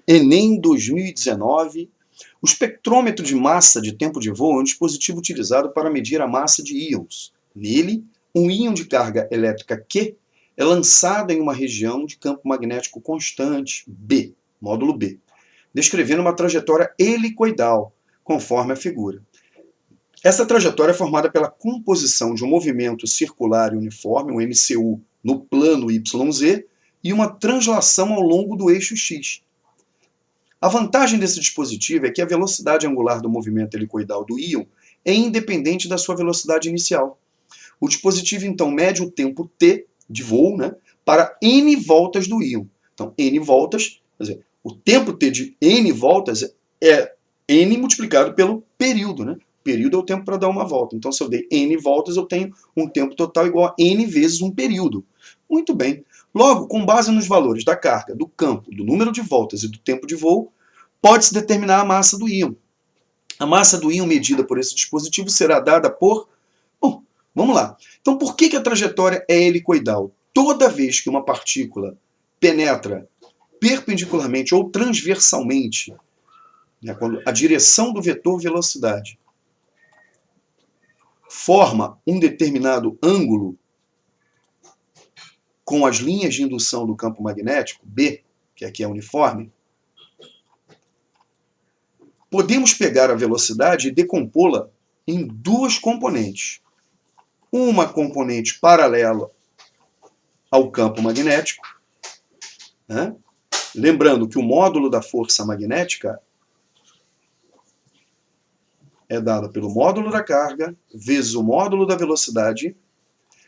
Enem 2019. O espectrômetro de massa de tempo de voo é um dispositivo utilizado para medir a massa de íons. Nele, um íon de carga elétrica Q é lançado em uma região de campo magnético constante, B, módulo B, descrevendo uma trajetória helicoidal, conforme a figura. Essa trajetória é formada pela composição de um movimento circular e uniforme, um MCU, no plano YZ, e uma translação ao longo do eixo X. A vantagem desse dispositivo é que a velocidade angular do movimento helicoidal do íon é independente da sua velocidade inicial. O dispositivo, então, mede o tempo t de voo, né, para n voltas do íon. Então, n voltas, quer dizer, o tempo t de n voltas é n multiplicado pelo período. Né? Período é o tempo para dar uma volta. Então, se eu dei n voltas, eu tenho um tempo total igual a n vezes um período. Muito bem. Logo, com base nos valores da carga, do campo, do número de voltas e do tempo de voo, pode-se determinar a massa do íon. A massa do íon medida por esse dispositivo será dada por... Bom, vamos lá. Então, por que a trajetória é helicoidal? Toda vez que uma partícula penetra perpendicularmente ou transversalmente, né, quando a direção do vetor velocidade forma um determinado ângulo com as linhas de indução do campo magnético, B, que aqui é uniforme, podemos pegar a velocidade e decompô-la em duas componentes. Uma componente paralela ao campo magnético, né? Lembrando que o módulo da força magnética é dado pelo módulo da carga, vezes o módulo da velocidade,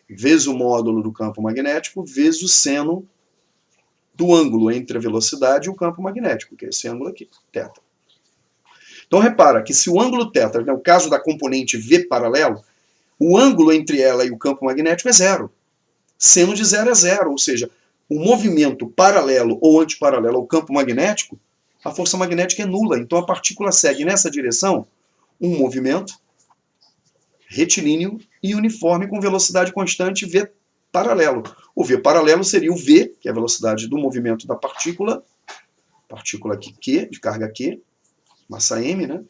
vezes o módulo do campo magnético, vezes o seno do ângulo entre a velocidade e o campo magnético, que é esse ângulo aqui, θ. Então repara que se o ângulo θ, no né, caso da componente V paralelo, o ângulo entre ela e o campo magnético é zero. Seno de zero é zero, ou seja, o movimento paralelo ou antiparalelo ao campo magnético, a força magnética é nula. Então a partícula segue nessa direção um movimento retilíneo e uniforme com velocidade constante V paralelo. O V paralelo seria o V, que é a velocidade do movimento da partícula aqui Q, de carga Q, massa M, né?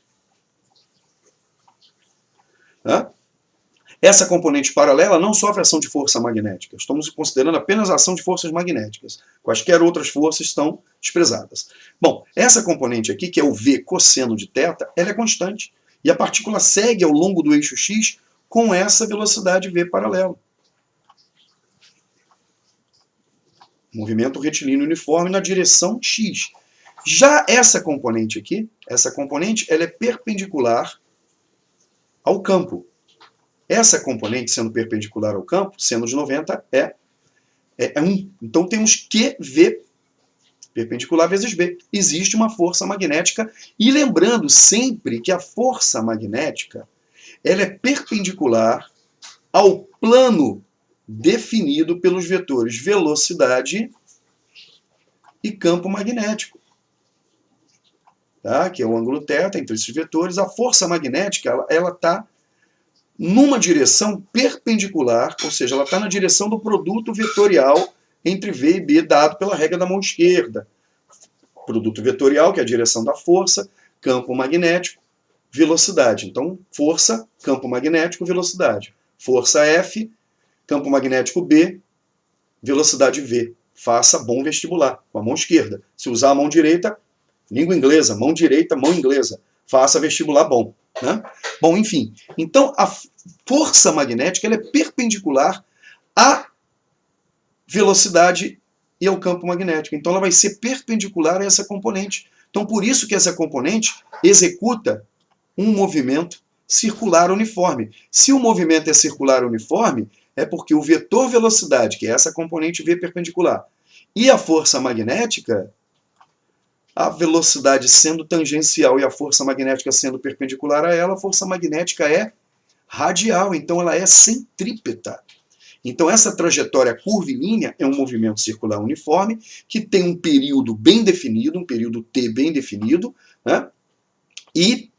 Essa componente paralela não sofre ação de força magnética. Estamos considerando apenas a ação de forças magnéticas. Quaisquer outras forças estão desprezadas. Bom, essa componente aqui, que é o V cosseno de θ, ela é constante. E a partícula segue ao longo do eixo X com essa velocidade V paralelo. Movimento retilíneo uniforme na direção X. Já essa componente aqui, ela é perpendicular ao campo. Essa componente, sendo perpendicular ao campo, seno de 90 é 1. Então temos QV perpendicular vezes B. Existe uma força magnética. E lembrando sempre que a força magnética ela é perpendicular ao plano definido pelos vetores velocidade e campo magnético. Tá? Que é o ângulo θ entre esses vetores. A força magnética ela está numa direção perpendicular, ou seja, ela está na direção do produto vetorial entre V e B, dado pela regra da mão esquerda. Produto vetorial, que é a direção da força, campo magnético, velocidade. Então, força, campo magnético, velocidade. Força F, campo magnético B, velocidade V. Faça bom vestibular, com a mão esquerda. Se usar a mão direita, língua inglesa, mão direita, mão inglesa. Faça vestibular bom. Né? Bom, enfim. Então, a força magnética ela é perpendicular à velocidade e ao campo magnético. Então, ela vai ser perpendicular a essa componente. Então, por isso que essa componente executa um movimento circular uniforme. Se o movimento é circular uniforme, é porque o vetor velocidade, que é essa componente V perpendicular, e a força magnética, a velocidade sendo tangencial e a força magnética sendo perpendicular a ela, a força magnética é radial, então ela é centrípeta. Então essa trajetória curvilínea é um movimento circular uniforme que tem um período bem definido, um período t bem definido, né? E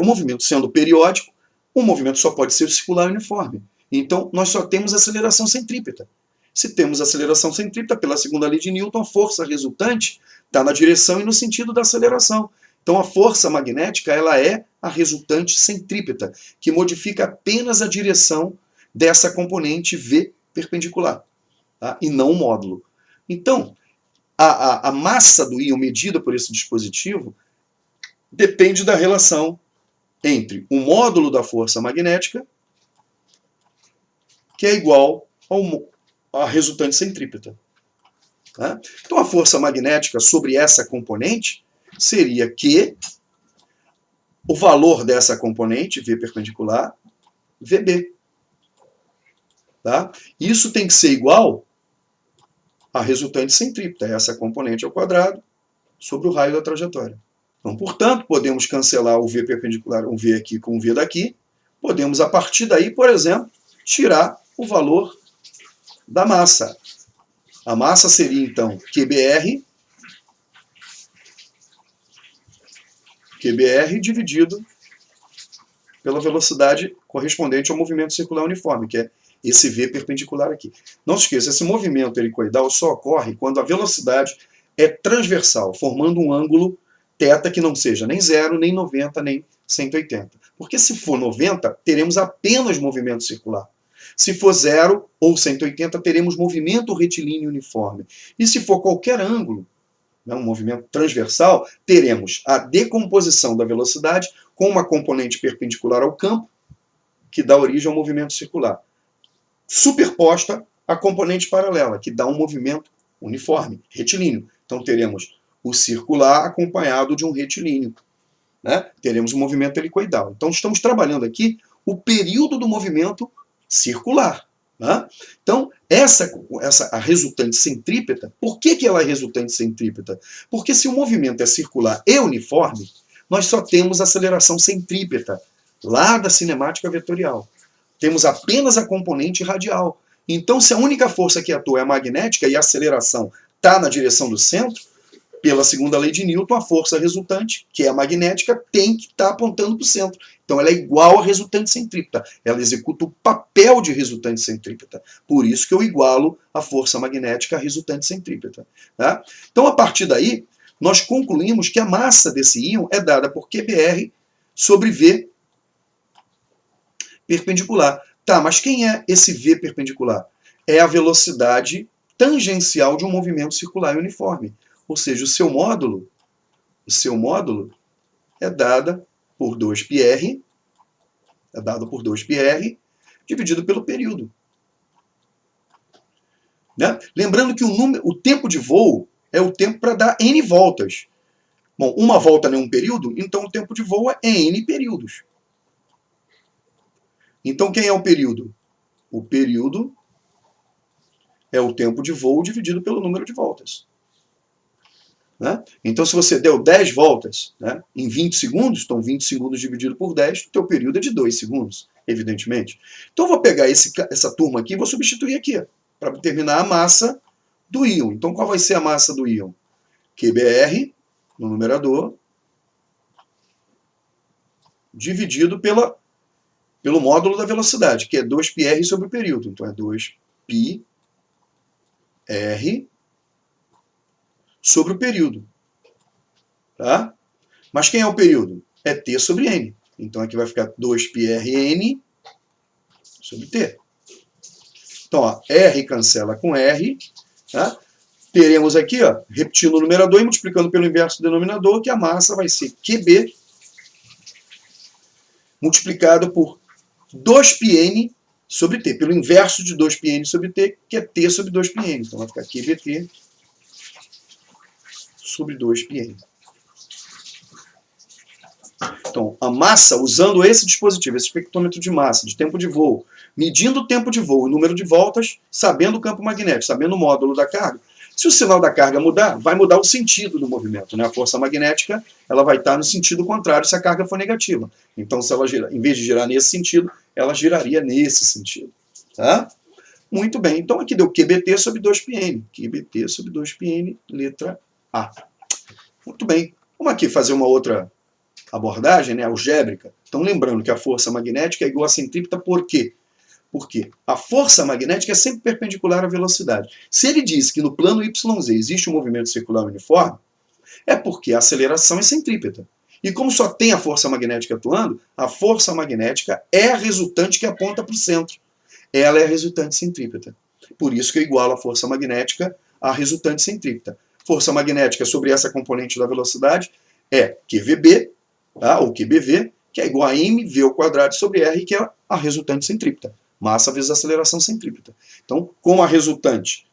um movimento sendo periódico, um movimento só pode ser circular uniforme. Então nós só temos aceleração centrípeta. Se temos aceleração centrípeta, pela segunda lei de Newton, a força resultante Está na direção e no sentido da aceleração. Então a força magnética ela é a resultante centrípeta, que modifica apenas a direção dessa componente V perpendicular, tá? E não o módulo. Então, a massa do íon medida por esse dispositivo depende da relação entre o módulo da força magnética, que é igual à resultante centrípeta. Tá? Então a força magnética sobre essa componente seria Q, o valor dessa componente, V perpendicular, VB. Tá? Isso tem que ser igual à resultante centrípeta, essa componente ao quadrado, sobre o raio da trajetória. Então, portanto, podemos cancelar o V perpendicular, um V aqui com um V daqui. Podemos, a partir daí, por exemplo, tirar o valor da massa. A massa seria, então, QBR dividido pela velocidade correspondente ao movimento circular uniforme, que é esse V perpendicular aqui. Não se esqueça, esse movimento helicoidal só ocorre quando a velocidade é transversal, formando um ângulo θ que não seja nem 0, nem 90, nem 180. Porque se for 90, teremos apenas movimento circular. Se for 0 ou 180, teremos movimento retilíneo uniforme. E se for qualquer ângulo, um movimento transversal, teremos a decomposição da velocidade com uma componente perpendicular ao campo, que dá origem ao movimento circular, superposta à componente paralela, que dá um movimento uniforme, retilíneo. Então teremos o circular acompanhado de um retilíneo. Né? Teremos um movimento helicoidal. Então estamos trabalhando aqui o período do movimento circular. Né? Então, a resultante centrípeta, por que ela é resultante centrípeta? Porque se o movimento é circular e uniforme, nós só temos aceleração centrípeta, lá da cinemática vetorial. Temos apenas a componente radial. Então, se a única força que atua é a magnética e a aceleração está na direção do centro, pela segunda lei de Newton, a força resultante, que é a magnética, tem que estar apontando para o centro. Então ela é igual à resultante centrípeta. Ela executa o papel de resultante centrípeta. Por isso que eu igualo a força magnética à resultante centrípeta. Tá? Então, a partir daí, nós concluímos que a massa desse íon é dada por QBr sobre V perpendicular. Tá, mas quem é esse V perpendicular? É a velocidade tangencial de um movimento circular uniforme. Ou seja, o seu módulo é dado por 2πr, dividido pelo período. Né? Lembrando que o tempo de voo é o tempo para dar n voltas. Bom, uma volta não é um período, então o tempo de voo é n períodos. Então quem é o período? O período é o tempo de voo dividido pelo número de voltas. Né? Então, se você deu 10 voltas, né, em 20 segundos, então 20 segundos dividido por 10, o teu período é de 2 segundos, evidentemente. Então, eu vou pegar essa turma aqui e vou substituir aqui, para determinar a massa do íon. Então, qual vai ser a massa do íon? QBr, no numerador, dividido pelo módulo da velocidade, que é 2πr sobre o período. Então, é 2πr sobre o período. Tá? Mas quem é o período? É T sobre N. Então aqui vai ficar 2πrn sobre T. Então, ó, R cancela com R. Tá? Teremos aqui, ó, repetindo o numerador e multiplicando pelo inverso do denominador, que a massa vai ser QB multiplicado por 2πn sobre T, pelo inverso de 2πn sobre T, que é T sobre 2πn. Então vai ficar QBT sobre 2πn. Então, a massa, usando esse dispositivo, esse espectrômetro de massa, de tempo de voo, medindo o tempo de voo e o número de voltas, sabendo o campo magnético, sabendo o módulo da carga, se o sinal da carga mudar, vai mudar o sentido do movimento. Né? A força magnética ela vai estar no sentido contrário se a carga for negativa. Então, se ela girar, em vez de girar nesse sentido, ela giraria nesse sentido. Tá? Muito bem. Então, aqui deu QBT sobre 2πn. QBT sobre 2πn, letra A. Muito bem. Vamos aqui fazer uma outra abordagem, né, algébrica. Então, lembrando que a força magnética é igual a centrípeta por quê? Porque a força magnética é sempre perpendicular à velocidade. Se ele diz que no plano YZ existe um movimento circular uniforme, É porque a aceleração é centrípeta. E como só tem a força magnética atuando, a força magnética é a resultante que aponta para o centro. Ela é a resultante centrípeta. Por isso que eu igualo a força magnética à resultante centrípeta. Força magnética sobre essa componente da velocidade é QVB, tá? Ou QBV, que é igual a mv ao quadrado sobre r, que é a resultante centrípeta. Massa vezes aceleração centrípeta. Então, como a resultante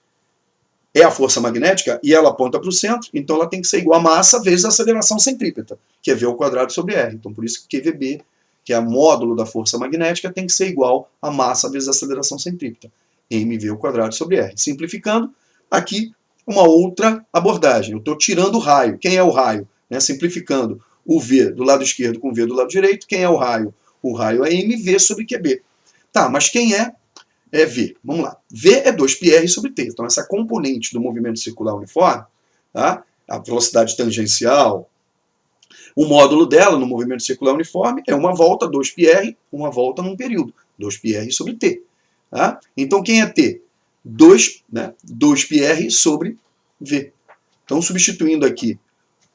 é a força magnética e ela aponta para o centro, então ela tem que ser igual a massa vezes a aceleração centrípeta, que é v ao quadrado sobre r. Então, por isso que QVB, que é o módulo da força magnética, tem que ser igual a massa vezes a aceleração centrípeta, mv ao quadrado sobre r. Simplificando, aqui uma outra abordagem. Eu estou tirando o raio. Quem é o raio? Simplificando o v do lado esquerdo com o v do lado direito, quem é o raio? O raio é mv sobre QB. Tá, mas quem é V? Vamos lá. V é 2πr sobre t. Então, essa componente do movimento circular uniforme, tá? A velocidade tangencial, o módulo dela no movimento circular uniforme é uma volta, 2πr, uma volta num período, 2πr sobre t. Tá? Então, quem é t? 2πr sobre v. Então, substituindo aqui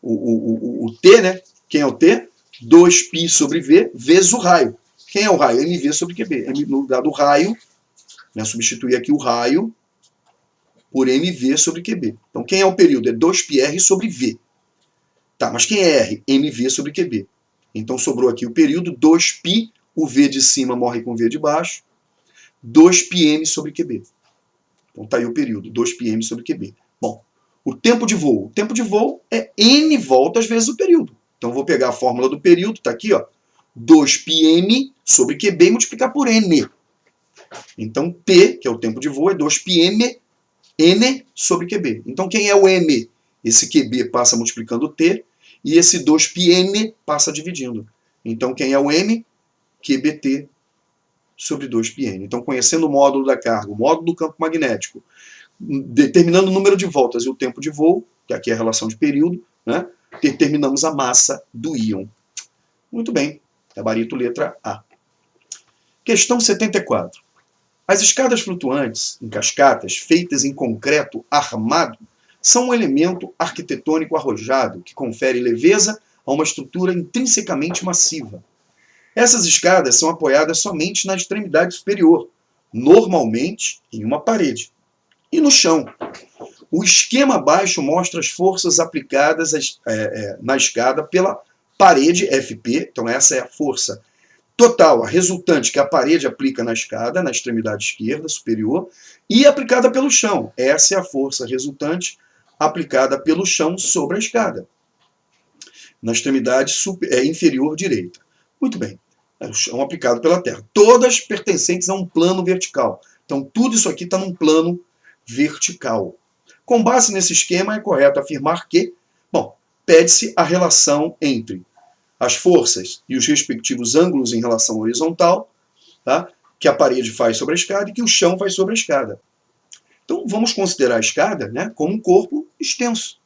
o t, né? Quem é o t? 2π sobre v vezes o raio. Quem é o raio? mv sobre qb. No lugar do raio, substituir aqui o raio por mv sobre qb. Então, quem é o período? É 2πr sobre v. Tá, mas quem é r? mv sobre qb. Então, sobrou aqui o período, 2π, o v de cima morre com o v de baixo, 2πm sobre qb. Então, tá aí o período, 2πm sobre qb. Bom, o tempo de voo. O tempo de voo é n voltas vezes o período. Então, eu vou pegar a fórmula do período, tá aqui, ó, 2πm sobre qb e multiplicar por n. Então, T, que é o tempo de voo, é 2πm n sobre QB. Então, quem é o m? Esse QB passa multiplicando o T, e esse 2πn passa dividindo. Então, quem é o m? QBT sobre 2πn. Então, conhecendo o módulo da carga, o módulo do campo magnético, determinando o número de voltas e o tempo de voo, que aqui é a relação de período, né? Determinamos a massa do íon. Muito bem. Gabarito letra A. Questão 74. As escadas flutuantes, em cascatas, feitas em concreto armado, são um elemento arquitetônico arrojado que confere leveza a uma estrutura intrinsecamente massiva. Essas escadas são apoiadas somente na extremidade superior, normalmente em uma parede, e no chão. O esquema abaixo mostra as forças aplicadas na escada pela parede FP, então essa é a força total, a resultante que a parede aplica na escada, na extremidade esquerda, superior, e aplicada pelo chão. Essa é a força resultante aplicada pelo chão sobre a escada, na extremidade inferior direita. Muito bem, é o chão aplicado pela terra. Todas pertencentes a um plano vertical. Então, tudo isso aqui está num plano vertical. Com base nesse esquema, é correto afirmar que, bom, pede-se a relação entre as forças e os respectivos ângulos em relação à horizontal, tá? Que a parede faz sobre a escada e que o chão faz sobre a escada. Então, vamos considerar a escada, né, como um corpo extenso.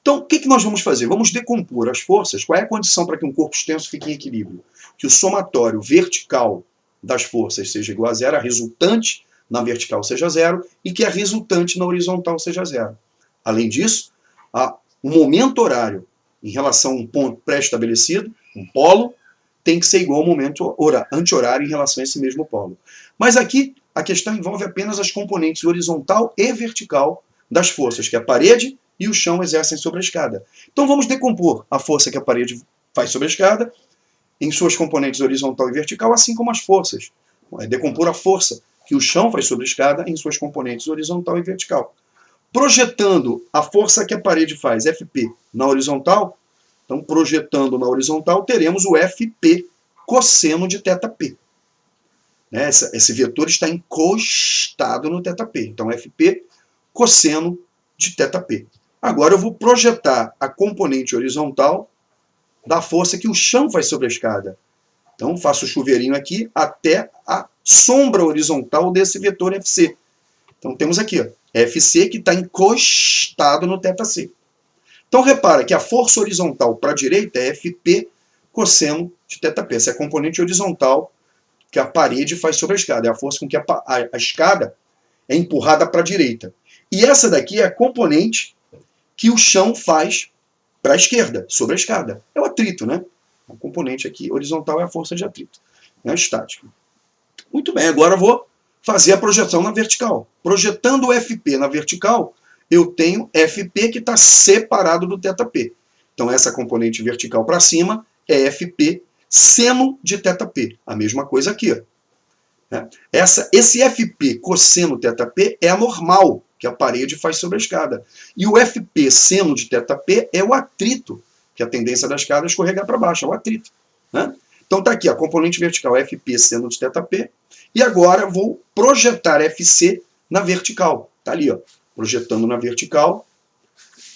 Então, o que nós vamos fazer? Vamos decompor as forças. Qual é a condição para que um corpo extenso fique em equilíbrio? Que o somatório vertical das forças seja igual a zero, a resultante na vertical seja zero e que a resultante na horizontal seja zero. Além disso, o momento horário em relação a um ponto pré-estabelecido, um polo, tem que ser igual ao momento anti-horário em relação a esse mesmo polo. Mas aqui, a questão envolve apenas as componentes horizontal e vertical das forças que a parede e o chão exercem sobre a escada. Então vamos decompor a força que a parede faz sobre a escada em suas componentes horizontal e vertical, assim como as forças. Decompor a força que o chão faz sobre a escada em suas componentes horizontal e vertical. Projetando a força que a parede faz, Fp, na horizontal, então projetando na horizontal, teremos o Fp cosseno de θp. Esse vetor está encostado no θp. Então, Fp cosseno de θp. Agora eu vou projetar a componente horizontal da força que o chão faz sobre a escada. Então, faço o chuveirinho aqui até a sombra horizontal desse vetor Fc. Então, temos aqui, ó, Fc que está encostado no θc. Então, repara que a força horizontal para a direita é Fp cosseno de θp. Essa é a componente horizontal que a parede faz sobre a escada. É a força com que a escada é empurrada para a direita. E essa daqui é a componente que o chão faz para a esquerda, sobre a escada. É o atrito, né? O componente aqui horizontal é a força de atrito, né? Estática. Muito bem, agora eu vou fazer a projeção na vertical. Projetando o FP na vertical, eu tenho FP que está separado do θP. Então essa componente vertical para cima é FP seno de θP. A mesma coisa aqui. Ó. Esse FP cosseno θP é a normal que a parede faz sobre a escada. E o FP seno de θP é o atrito, que a tendência da escada é escorregar para baixo, é o atrito. Né? Então está aqui a componente vertical FP seno de θP. E agora eu vou projetar FC na vertical. Está ali, ó, projetando na vertical.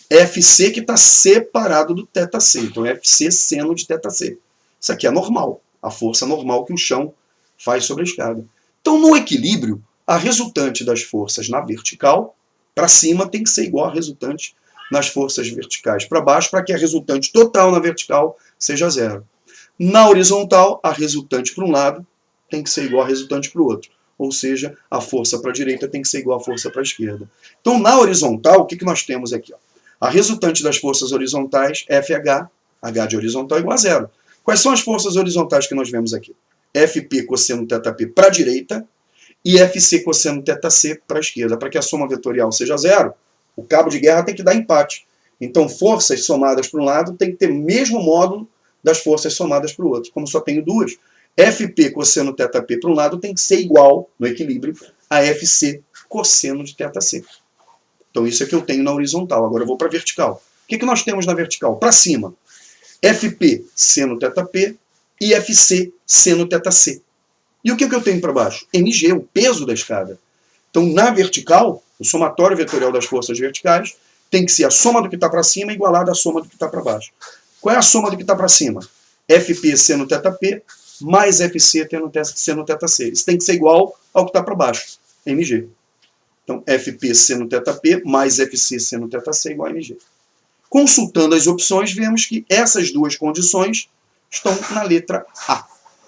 FC que está separado do θC. Então FC seno de θC. Isso aqui é normal, a força normal que o chão faz sobre a escada. Então, no equilíbrio, a resultante das forças na vertical, para cima, tem que ser igual a resultante nas forças verticais para baixo, para que a resultante total na vertical seja zero. Na horizontal, a resultante para um lado tem que ser igual a resultante para o outro. Ou seja, a força para a direita tem que ser igual à força para a esquerda. Então, na horizontal, o que nós temos aqui? Ó? A resultante das forças horizontais, FH, H de horizontal igual a zero. Quais são as forças horizontais que nós vemos aqui? FP cosseno θP para a direita e FC cosseno θC para a esquerda. Para que a soma vetorial seja zero, o cabo de guerra tem que dar empate. Então, forças somadas para um lado tem que ter o mesmo módulo das forças somadas para o outro. Como só tenho duas, FP cosseno θP para um lado tem que ser igual, no equilíbrio, a FC cosseno de θC. Então, isso é que eu tenho na horizontal. Agora eu vou para a vertical. O que nós temos na vertical? Para cima, FP seno θP e FC seno θC. E o que eu tenho para baixo? MG, o peso da escada. Então, na vertical, o somatório vetorial das forças verticais tem que ser a soma do que está para cima igualada à soma do que está para baixo. Qual é a soma do que está para cima? FP seno θP mais FC seno θC. Isso tem que ser igual ao que está para baixo, MG. Então, FP seno θP mais FC seno θC igual a MG. Consultando as opções, vemos que essas duas condições estão na letra A.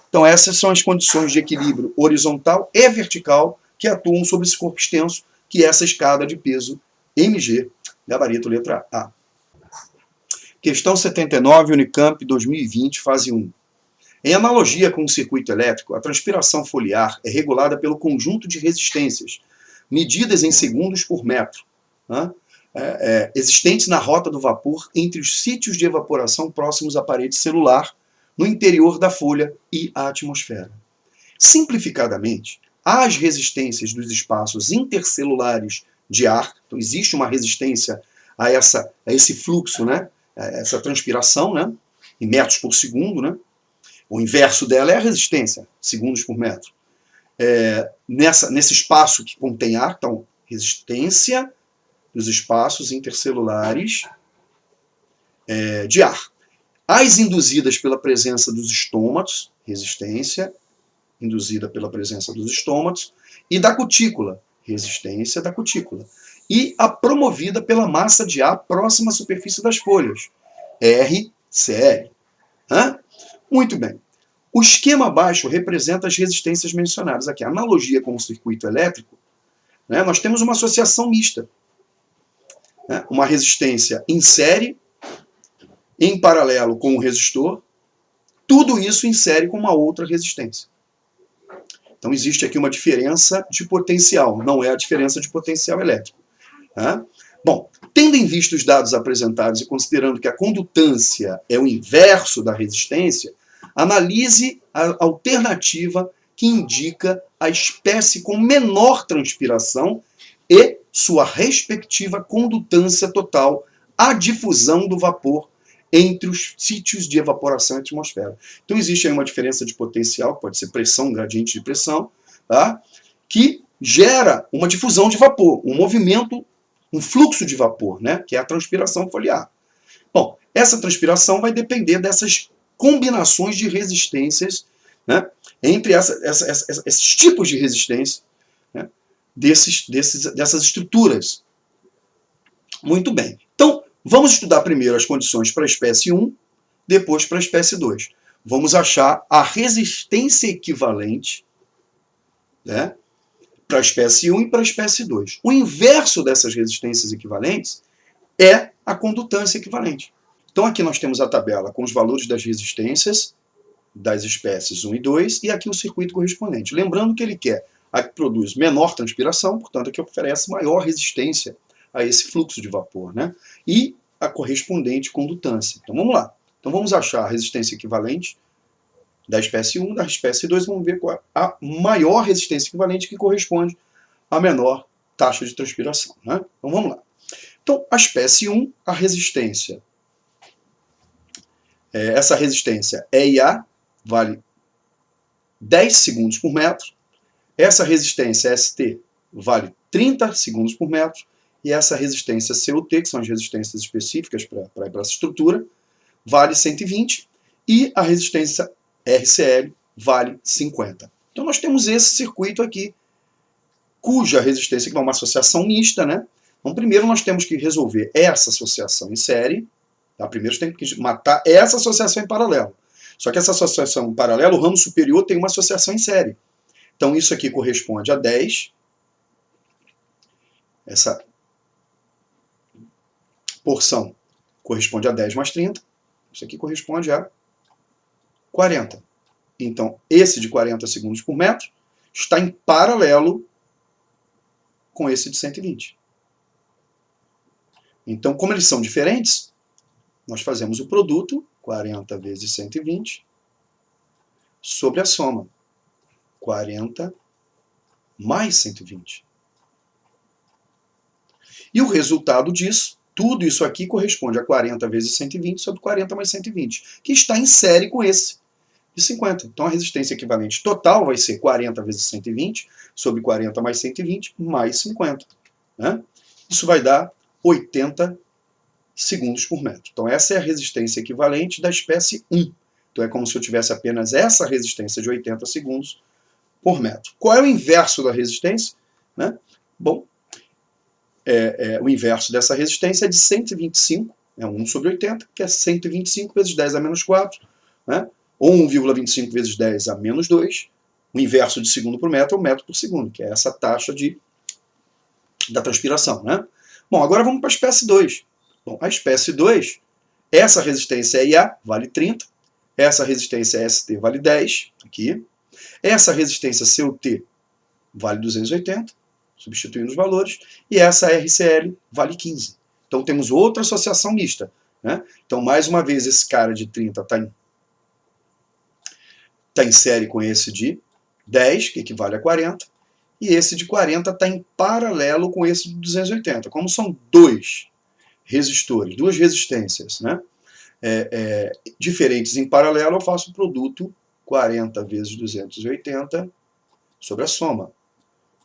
Então, essas são as condições de equilíbrio horizontal e vertical que atuam sobre esse corpo extenso, que é essa escada de peso MG, gabarito letra A. Questão 79, Unicamp 2020, fase 1. Em analogia com o circuito elétrico, a transpiração foliar é regulada pelo conjunto de resistências, medidas em segundos por metro, né? Existentes na rota do vapor entre os sítios de evaporação próximos à parede celular, no interior da folha e a atmosfera. Simplificadamente, as resistências dos espaços intercelulares de ar, então existe uma resistência a esse fluxo, né? Essa transpiração, né? Em metros por segundo, né? O inverso dela é a resistência, segundos por metro. Nesse espaço que contém ar, então, resistência dos espaços intercelulares de ar. As induzidas pela presença dos estômatos, resistência induzida pela presença dos estômatos, e da cutícula, resistência da cutícula. E a promovida pela massa de ar próxima à superfície das folhas, RCL. Muito bem. O esquema abaixo representa as resistências mencionadas aqui. A analogia com o circuito elétrico, né, nós temos uma associação mista. Né, uma resistência em série, em paralelo com o resistor, tudo isso em série com uma outra resistência. Então existe aqui uma diferença de potencial, não é a diferença de potencial elétrico. Tá? Bom, tendo em vista os dados apresentados e considerando que a condutância é o inverso da resistência, analise a alternativa que indica a espécie com menor transpiração e sua respectiva condutância total à difusão do vapor entre os sítios de evaporação e atmosfera. Então existe aí uma diferença de potencial, que pode ser pressão, gradiente de pressão, tá? Que gera uma difusão de vapor, um movimento, um fluxo de vapor, né? Que é a transpiração foliar. Bom, essa transpiração vai depender dessas combinações de resistências, né? Entre esses tipos de resistência, né? Dessas estruturas. Muito bem. Então, vamos estudar primeiro as condições para a espécie 1, depois para a espécie 2. Vamos achar a resistência equivalente, né, para a espécie 1 e para a espécie 2. O inverso dessas resistências equivalentes é a condutância equivalente. Então aqui nós temos a tabela com os valores das resistências das espécies 1 e 2 e aqui o circuito correspondente. Lembrando que ele quer a que produz menor transpiração, portanto a que oferece maior resistência a esse fluxo de vapor, né? E a correspondente condutância. Então vamos lá. Então vamos achar a resistência equivalente da espécie 1, da espécie 2, vamos ver qual é a maior resistência equivalente que corresponde à menor taxa de transpiração, né? Então vamos lá. Então a espécie 1, a resistência, essa resistência EIA vale 10 segundos por metro, essa resistência ST vale 30 segundos por metro, e essa resistência CUT, que são as resistências específicas para essa estrutura, vale 120, e a resistência RCL vale 50. Então nós temos esse circuito aqui, cuja resistência, que é uma associação mista, né? Então primeiro nós temos que resolver essa associação em série, tá? Primeiro tem que matar essa associação em paralelo. Só que essa associação em paralelo, o ramo superior tem uma associação em série. Então isso aqui corresponde a 10, essa porção corresponde a 10 mais 30, isso aqui corresponde a 40. Então, esse de 40 segundos por metro está em paralelo com esse de 120. Então, como eles são diferentes, nós fazemos o produto, 40 vezes 120, sobre a soma, 40 mais 120. E o resultado disso, tudo isso aqui corresponde a 40 vezes 120 sobre 40 mais 120, que está em série com esse de 50. Então a resistência equivalente total vai ser 40 vezes 120 sobre 40 mais 120 mais 50. Né? Isso vai dar 80 segundos por metro. Então essa é a resistência equivalente da espécie 1. Então é como se eu tivesse apenas essa resistência de 80 segundos por metro. Qual é o inverso da resistência? Né? Bom, o inverso dessa resistência é de 125, 1 sobre 80, que é 125 vezes 10 a menos 4, né? Ou 1,25 vezes 10 a menos 2. O inverso de segundo por metro é o metro por segundo, que é essa taxa da transpiração. Né? Bom, agora vamos para a espécie 2. Bom, a espécie 2, essa resistência IA vale 30, essa resistência ST vale 10, aqui. Essa resistência CUT vale 280, substituindo os valores, e essa RCL vale 15. Então temos outra associação mista. Né? Então, mais uma vez, esse cara de 30 está em série com esse de 10, que equivale a 40, e esse de 40 está em paralelo com esse de 280. Como são dois resistores, duas resistências, né? Diferentes em paralelo, eu faço o produto 40 vezes 280 sobre a soma.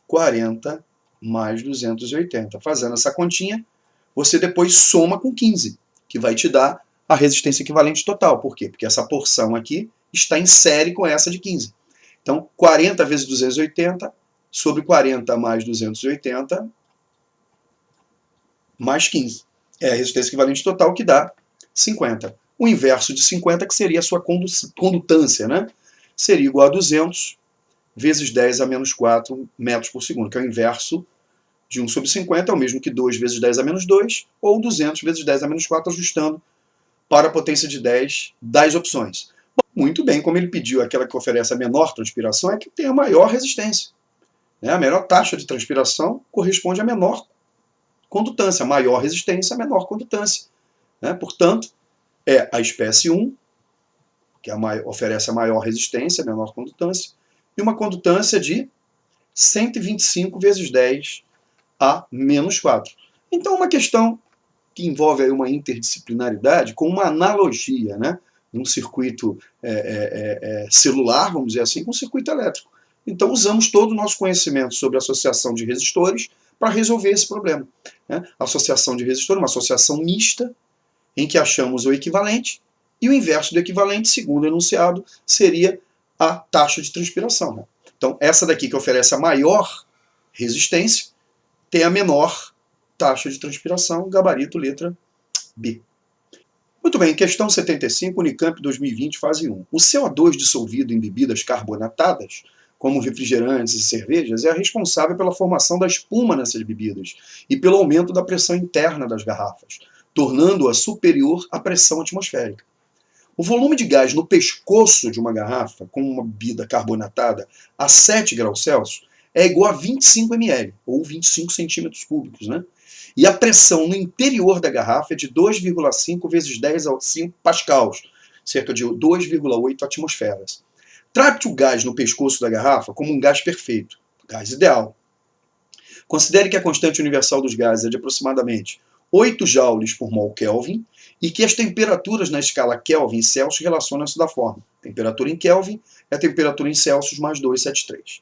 40 mais 280. Fazendo essa continha, você depois soma com 15, que vai te dar a resistência equivalente total. Por quê? Porque essa porção aqui está em série com essa de 15. Então, 40 vezes 280 sobre 40 mais 280 mais 15. É a resistência equivalente total, que dá 50. O inverso de 50, que seria a sua condutância, né? Seria igual a 200 vezes 10 a menos 4 metros por segundo, que é o inverso de 1 sobre 50, é o mesmo que 2 vezes 10 a menos 2, ou 200 vezes 10 a menos 4, ajustando para a potência de 10 das opções. Bom, muito bem, como ele pediu aquela que oferece a menor transpiração, é que tem a maior resistência. Né? A menor taxa de transpiração corresponde à menor condutância. A maior resistência, a menor condutância. Né? Portanto, é a espécie 1, que oferece a maior resistência, a menor condutância, e uma condutância de 125 vezes 10 a menos 4. Então, uma questão que envolve aí uma interdisciplinaridade com uma analogia, né? Um circuito celular, vamos dizer assim, com um circuito elétrico. Então, usamos todo o nosso conhecimento sobre associação de resistores para resolver esse problema. Né? Associação de resistores, uma associação mista, em que achamos o equivalente, e o inverso do equivalente, segundo o enunciado, seria a taxa de transpiração. Né? Então, essa daqui que oferece a maior resistência tem a menor taxa de transpiração, gabarito letra B. Muito bem, questão 75, Unicamp 2020, fase 1. O CO2 dissolvido em bebidas carbonatadas, como refrigerantes e cervejas, é responsável pela formação da espuma nessas bebidas e pelo aumento da pressão interna das garrafas. tornando-a superior à pressão atmosférica. O volume de gás no pescoço de uma garrafa com uma bebida carbonatada a 7 graus Celsius é igual a 25 ml, ou 25 centímetros cúbicos, né? E a pressão no interior da garrafa é de 2,5 vezes 10 a 5 pascals, cerca de 2,8 atmosferas. Trate o gás no pescoço da garrafa como um gás perfeito, gás ideal. Considere que a constante universal dos gases é de aproximadamente 8 joules por mol Kelvin e que as temperaturas na escala Kelvin e Celsius relacionam-se da forma: temperatura em Kelvin é a temperatura em Celsius mais 273.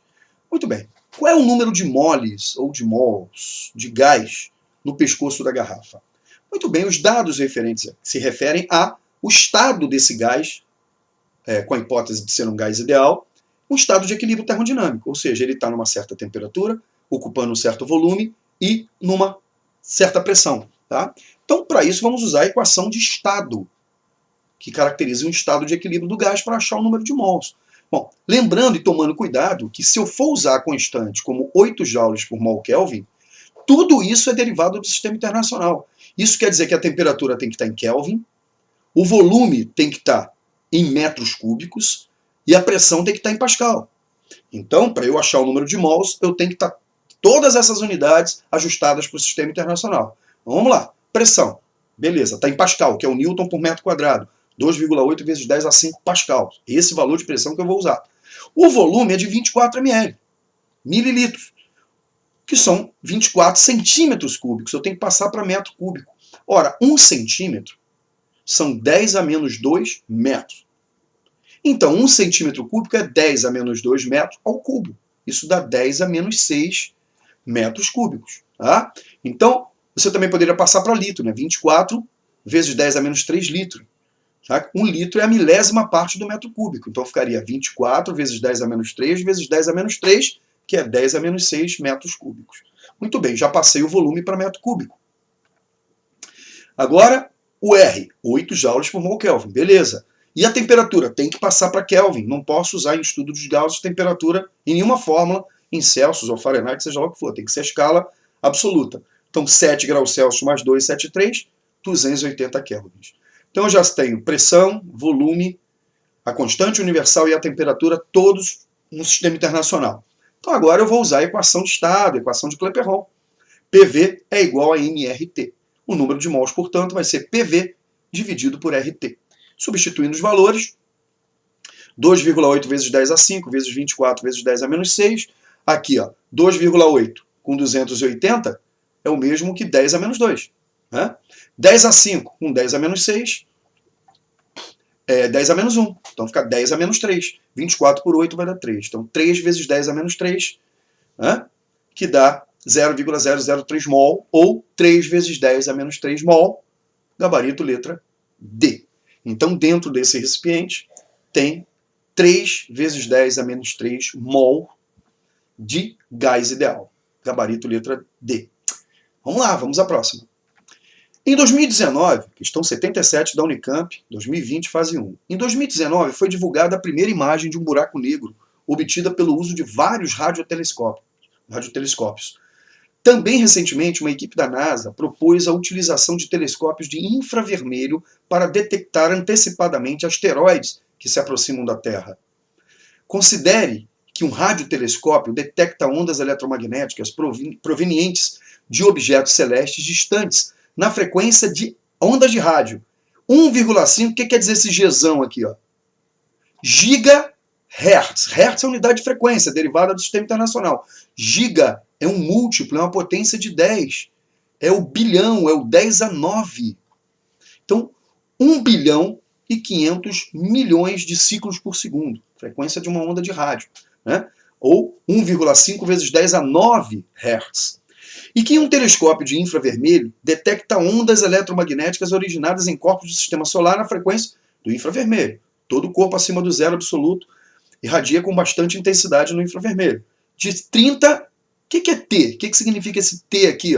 Muito bem. Qual é o número de moles ou de mols de gás no pescoço da garrafa? Muito bem, os dados referentes se referem ao estado desse gás, com a hipótese de ser um gás ideal, um estado de equilíbrio termodinâmico, ou seja, ele está numa certa temperatura, ocupando um certo volume e numa certa pressão. Tá? Então, para isso, vamos usar a equação de estado, que caracteriza um estado de equilíbrio do gás para achar o número de mols. Bom, lembrando e tomando cuidado que se eu for usar a constante como 8 joules por mol Kelvin, tudo isso é derivado do sistema internacional. Isso quer dizer que a temperatura tem que estar em Kelvin, o volume tem que estar em metros cúbicos e a pressão tem que estar em Pascal. Então, para eu achar o número de mols, eu tenho que estar todas essas unidades ajustadas para o sistema internacional. Então, vamos lá. Pressão. Beleza, está em Pascal, que é o Newton por metro quadrado. 2,8 vezes 10 a 5 Pascal. Esse valor de pressão que eu vou usar. O volume é de 24 ml, mililitros, que são 24 centímetros cúbicos. Eu tenho que passar para metro cúbico. Ora, 1 centímetro são 10 a menos 2 metros. Então, 1 centímetro cúbico é 10 a menos 2 metros ao cubo. Isso dá 10 a menos 6 metros cúbicos. Tá? Então, você também poderia passar para litro, né? 24 vezes 10 a menos 3 litros. Tá? 1 litro é a milésima parte do metro cúbico. Então, ficaria 24 vezes 10 a menos 3 vezes 10 a menos 3, que é 10 a menos 6 metros cúbicos. Muito bem, já passei o volume para metro cúbico. Agora, o R, 8 joules por mol Kelvin. Beleza. E a temperatura? Tem que passar para Kelvin. Não posso usar em estudo dos gaus temperatura em nenhuma fórmula, em Celsius ou Fahrenheit, seja lá o que for. Tem que ser a escala absoluta. Então, 7 graus Celsius mais 273, 280 kelvins. Então, eu já tenho pressão, volume, a constante universal e a temperatura, todos no sistema internacional. Então, agora eu vou usar a equação de estado, a equação de Clapeyron. PV é igual a nRT. O número de mols, portanto, vai ser PV dividido por RT. Substituindo os valores, 2,8 vezes 10 a 5 vezes 24 vezes 10 a menos 6. Aqui, 2,8 com 280 é o mesmo que 10 a menos 2. Né? 10 a 5 com 10 a menos 6 é 10 a menos 1. Então fica 10 a menos 3. 24 por 8 vai dar 3. Então 3 vezes 10 a menos 3, né? Que dá 0,003 mol, ou 3 vezes 10 a menos 3 mol, gabarito letra D. Então, dentro desse recipiente, tem 3 vezes 10 a menos 3 mol de gás ideal. Gabarito letra D. Vamos lá, vamos à próxima. Em 2019, questão 77 da Unicamp, 2020, fase 1. Em 2019, foi divulgada a primeira imagem de um buraco negro, obtida pelo uso de vários radiotelescópios. Também, recentemente, uma equipe da NASA propôs a utilização de telescópios de infravermelho para detectar antecipadamente asteroides que se aproximam da Terra. Considere que um radiotelescópio detecta ondas eletromagnéticas provenientes de objetos celestes distantes na frequência de ondas de rádio. 1,5, o que quer dizer esse Gzão aqui? Gigahertz. Hertz é a unidade de frequência, derivada do sistema internacional. Giga é um múltiplo, é uma potência de 10. É o bilhão, é o 10 a 9. Então, 1 bilhão e 500 milhões de ciclos por segundo. Frequência de uma onda de rádio. Né? Ou 1,5 vezes 10 a 9 Hz. E que um telescópio de infravermelho detecta ondas eletromagnéticas originadas em corpos do sistema solar na frequência do infravermelho. Todo corpo acima do zero absoluto irradia com bastante intensidade no infravermelho. De 30... O que é T? O que significa esse T aqui?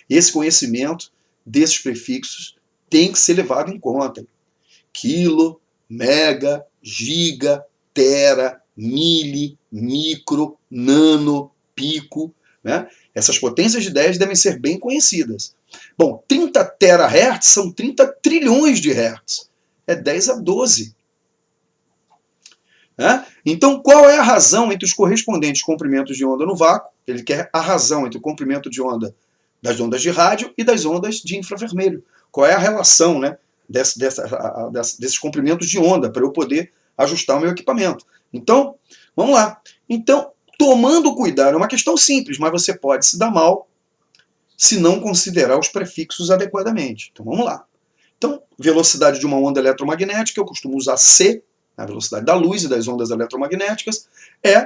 Esse conhecimento desses prefixos tem que ser levado em conta. Quilo, mega, giga, tera, mili, micro, nano, pico. Né? Essas potências de 10 devem ser bem conhecidas. Bom, 30 terahertz são 30 trilhões de hertz. É 10 a 12. Então, qual é a razão entre os correspondentes comprimentos de onda no vácuo? Ele quer a razão entre o comprimento de onda das ondas de rádio e das ondas de infravermelho. Qual é a relação, né, desses comprimentos de onda para eu poder ajustar o meu equipamento? Então, vamos lá. Então, tomando cuidado, é uma questão simples, mas você pode se dar mal se não considerar os prefixos adequadamente. Então, vamos lá. Então, velocidade de uma onda eletromagnética, eu costumo usar C, a velocidade da luz e das ondas eletromagnéticas,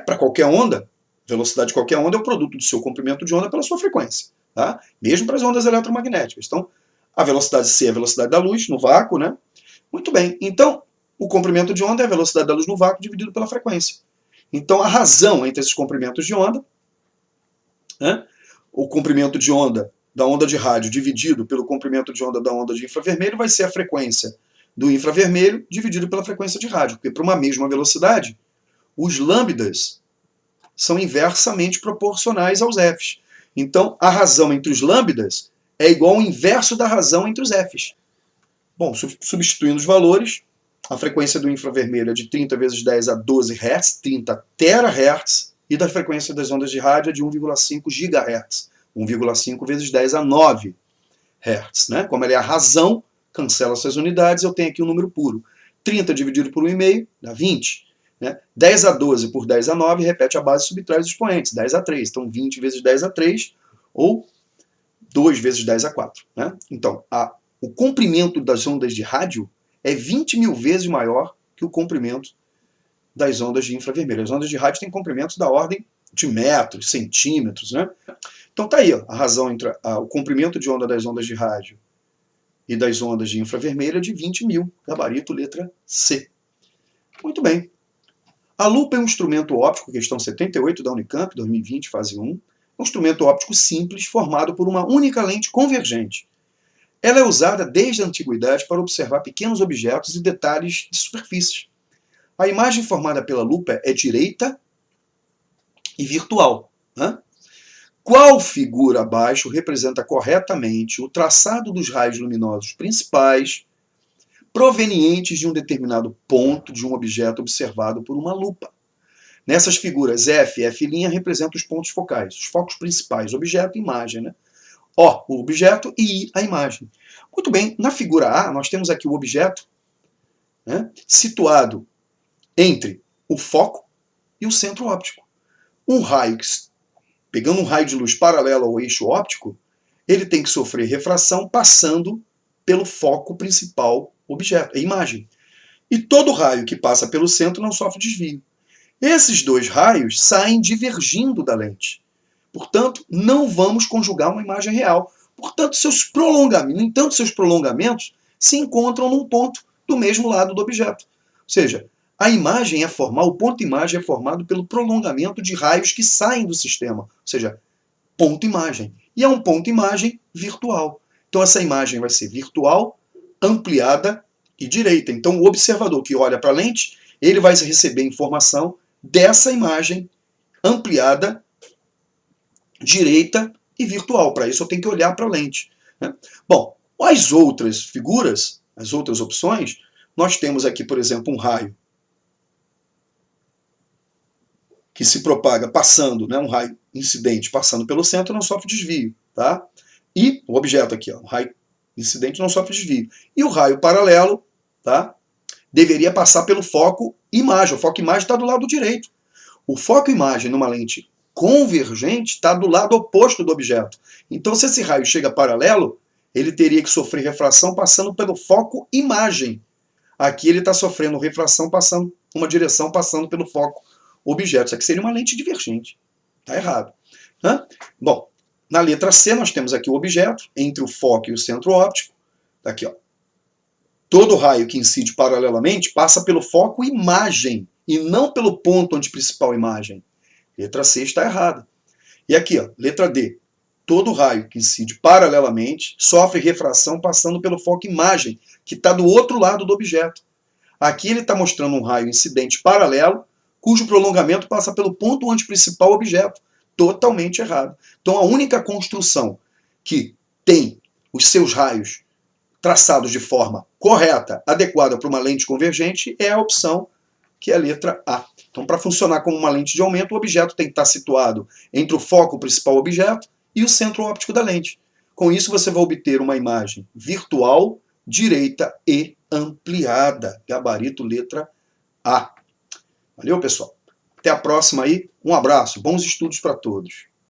para qualquer onda, velocidade de qualquer onda é o produto do seu comprimento de onda pela sua frequência, tá? Mesmo para as ondas eletromagnéticas. Então, a velocidade C é a velocidade da luz no vácuo, né? Muito bem. Então, o comprimento de onda é a velocidade da luz no vácuo dividido pela frequência. Então, a razão entre esses comprimentos de onda, o comprimento de onda da onda de rádio dividido pelo comprimento de onda da onda de infravermelho vai ser a frequência do infravermelho dividido pela frequência de rádio, porque para uma mesma velocidade, os lambdas são inversamente proporcionais aos f's. Então, a razão entre os lambdas é igual ao inverso da razão entre os f's. Bom, substituindo os valores, a frequência do infravermelho é de 30 vezes 10 a 12 Hz, 30 terahertz, e da frequência das ondas de rádio é de 1,5 GHz, 1,5 vezes 10 a 9 Hz. Né? Como ela é a razão, cancela essas unidades, eu tenho aqui um número puro. 30 dividido por 1,5 dá 20. Né? 10 a 12 por 10 a 9, repete a base e subtrai os expoentes, 10 a 3. Então 20 vezes 10 a 3, ou 2 vezes 10 a 4. Né? Então, o comprimento das ondas de rádio é 20 mil vezes maior que o comprimento das ondas de infravermelho. As ondas de rádio têm comprimentos da ordem de metros, centímetros. Né? Então tá aí ó, a razão entre o comprimento de onda das ondas de rádio e das ondas de infravermelho é de 20 mil, gabarito letra C. Muito bem. A lupa é um instrumento óptico, questão 78 da Unicamp, 2020, fase 1. É um instrumento óptico simples, formado por uma única lente convergente. Ela é usada desde a antiguidade para observar pequenos objetos e detalhes de superfície. A imagem formada pela lupa é direita e virtual. Né? Qual figura abaixo representa corretamente o traçado dos raios luminosos principais provenientes de um determinado ponto de um objeto observado por uma lupa? Nessas figuras F e F' representam os pontos focais, os focos principais, objeto e imagem. Né? O, o objeto, e I, a imagem. Muito bem, na figura A, nós temos aqui o objeto, né, situado entre o foco e o centro óptico. Um raio, pegando um raio de luz paralelo ao eixo óptico, ele tem que sofrer refração passando pelo foco principal objeto, a imagem. E todo raio que passa pelo centro não sofre desvio. Esses dois raios saem divergindo da lente. Portanto, não vamos conjugar uma imagem real. Portanto, seus prolongamentos se encontram num ponto do mesmo lado do objeto. Ou seja, a imagem é formada, o ponto imagem é formado pelo prolongamento de raios que saem do sistema. Ou seja, ponto imagem. E é um ponto imagem virtual. Então, essa imagem vai ser virtual, ampliada e direita. Então, o observador que olha para a lente, ele vai receber informação dessa imagem ampliada, direita e virtual. Para isso eu tenho que olhar para a lente. Né? Bom, as outras figuras, as outras opções, nós temos aqui, por exemplo, um raio que se propaga passando, né, um raio incidente passando pelo centro, não sofre desvio. Tá? E o objeto aqui, ó, um raio incidente não sofre desvio. E o raio paralelo, tá, deveria passar pelo foco imagem. O foco imagem está do lado direito. O foco imagem numa lente convergente está do lado oposto do objeto. Então, se esse raio chega paralelo, ele teria que sofrer refração passando pelo foco imagem. Aqui ele está sofrendo refração passando uma direção, passando pelo foco objeto. Isso aqui seria uma lente divergente. Está errado. Bom, na letra C nós temos aqui o objeto, entre o foco e o centro óptico. Tá aqui, ó. Todo raio que incide paralelamente passa pelo foco imagem e não pelo ponto onde principal imagem. Letra C está errada. E aqui, ó, letra D. Todo raio que incide paralelamente sofre refração passando pelo foco imagem, que está do outro lado do objeto. Aqui ele está mostrando um raio incidente paralelo, cujo prolongamento passa pelo ponto onde principal objeto. Totalmente errado. Então a única construção que tem os seus raios traçados de forma correta, adequada para uma lente convergente, é a opção que é a letra A. Então, para funcionar como uma lente de aumento, o objeto tem que estar situado entre o foco, o principal objeto, e o centro óptico da lente. Com isso, você vai obter uma imagem virtual, direita e ampliada. Gabarito letra A. Valeu, pessoal. Até a próxima aí. Um abraço. Bons estudos para todos.